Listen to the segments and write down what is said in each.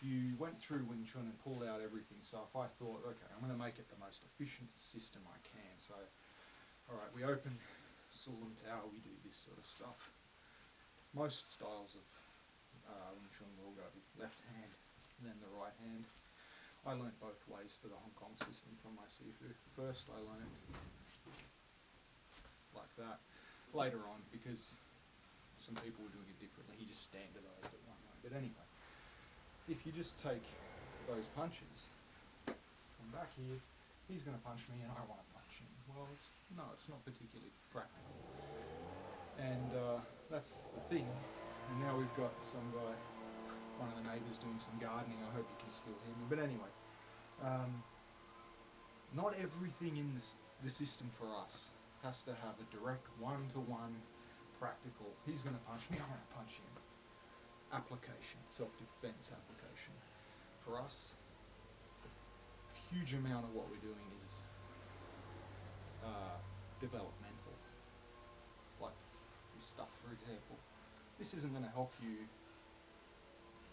if you went through Wing Chun and pulled out everything, so if I thought, okay, I'm going to make it the most efficient system I can, so, alright, we open Sulam Tower, we do this sort of stuff. Most styles of Wing Chun will go left hand, then the right hand. I learnt both ways for the Hong Kong system from my Sifu. First I learned like that. Later on, because some people were doing it differently, he just standardised it one way. But anyway, if you just take those punches, from back here, he's going to punch me and I want to punch him. Well, it's not particularly practical. And that's the thing. And now we've got some guy, one of the neighbours, doing some gardening. I hope you can still hear me. But anyway, not everything in the system for us has to have a direct one-to-one practical, he's going to punch me, I'm going to punch him, application, self-defense application. For us, a huge amount of what we're doing is developmental. Like this stuff, for example. This isn't going to help you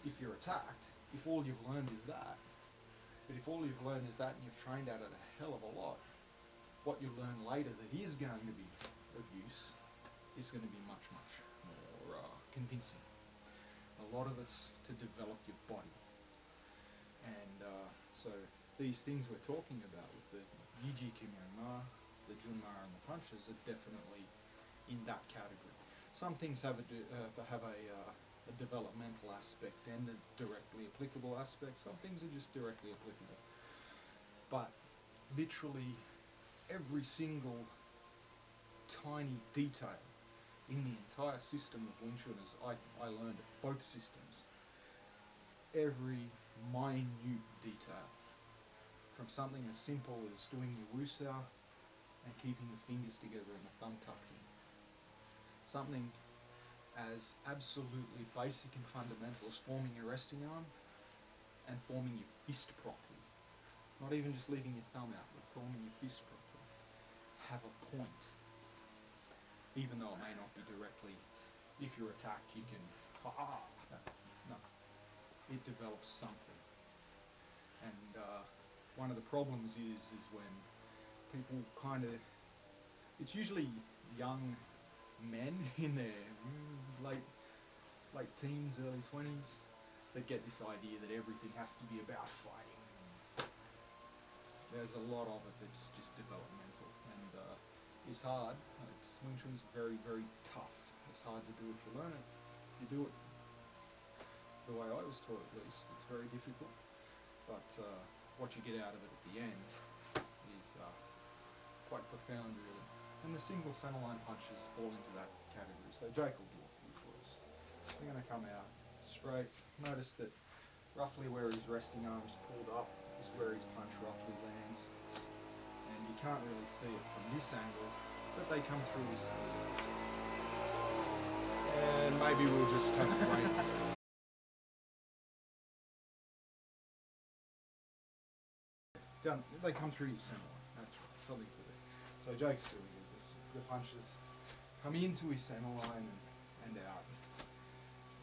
if you're attacked, if all you've learned is that. But if all you've learned is that and you've trained at it a hell of a lot, what you learn later that is going to be of use is going to be much, much more convincing. A lot of it's to develop your body. And so these things we're talking about with the Yiji Kimyama, the Junma and the punches are definitely in that category. Some things have a developmental aspect and a directly applicable aspect. Some things are just directly applicable. But literally every single tiny detail in the entire system of Wing Chun, as I learned it, both systems, every minute detail, from something as simple as doing your wusa and keeping the fingers together and the thumb tucked in, something as absolutely basic and fundamental as forming your resting arm and forming your fist properly. Not even just leaving your thumb out, but forming your fist properly. Have a point. Even though it may not be directly, if you're attacked you can, no. It develops something. And one of the problems is when people kind of, it's usually young men in their late teens, early 20s, that get this idea that everything has to be about fighting. There's a lot of it that's just developmental, and it's hard. Wing Chun's very, very tough. It's hard to do if you learn it. If you do it the way I was taught, at least, it's very difficult. But what you get out of it at the end is quite profound, really. And the single centerline punches fall into that category. So Jake will do it for us. We're going to come out straight. Notice that roughly where his resting arm's pulled up is where his punch roughly lands. And you can't really see it from this angle, but they come through this angle. And maybe we'll just take a break. Done. They come through your centerline. That's right. Something to do. So Jake's doing this. The punches come into his centerline and out.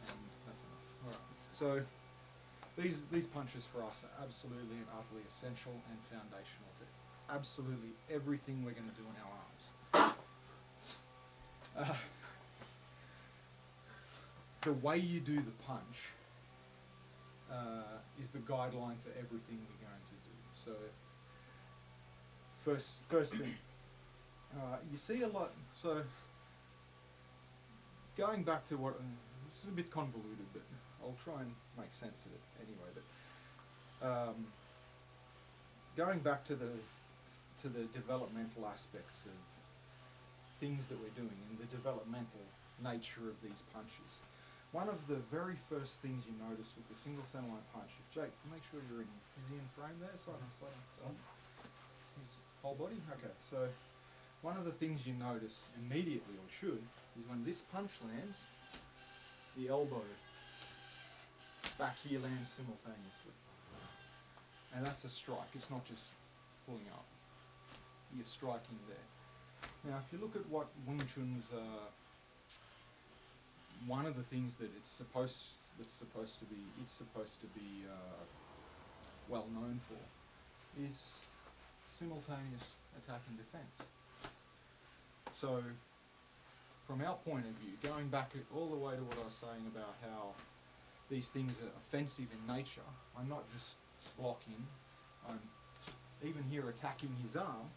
And that's enough. Alright. So these punches for us are absolutely and utterly essential and foundational to absolutely everything we're going to do in our arms. The way you do the punch is the guideline for everything we're going to do. So first thing, you see a lot. So going back to what this is a bit convoluted, but I'll try and make sense of it anyway. But going back to the developmental aspects of things that we're doing and the developmental nature of these punches. One of the very first things you notice with the single centerline punch, if Jake, make sure you're in, is he in frame there? Side on, side on. His whole body? Okay, so one of the things you notice immediately, or should, is when this punch lands, the elbow back here lands simultaneously. And that's a strike, it's not just pulling up. You're striking there. Now if you look at what Wing Chun's, one of the things that it's supposed it's supposed to be well known for, is simultaneous attack and defence. So, from our point of view, going back all the way to what I was saying about how these things are offensive in nature, I'm not just blocking, I'm even here attacking his arm.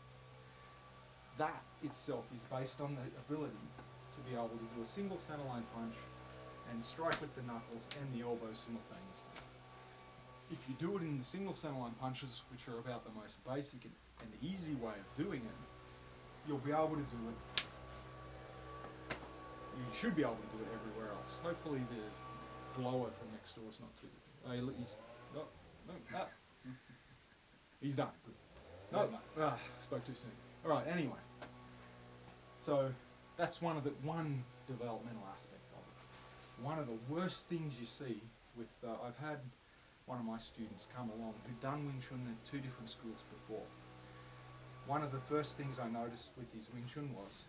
That itself is based on the ability to be able to do a single centerline punch and strike with the knuckles and the elbow simultaneously. If you do it in the single centerline punches, which are about the most basic and easy way of doing it, you'll be able to do it. You should be able to do it everywhere else. Hopefully the blower from next door is not too. He's done. Good. No, spoke too soon. All right. Anyway, so that's one developmental aspect of it. One of the worst things you see with I've had one of my students come along who'd done Wing Chun at 2 different schools before. One of the first things I noticed with his Wing Chun was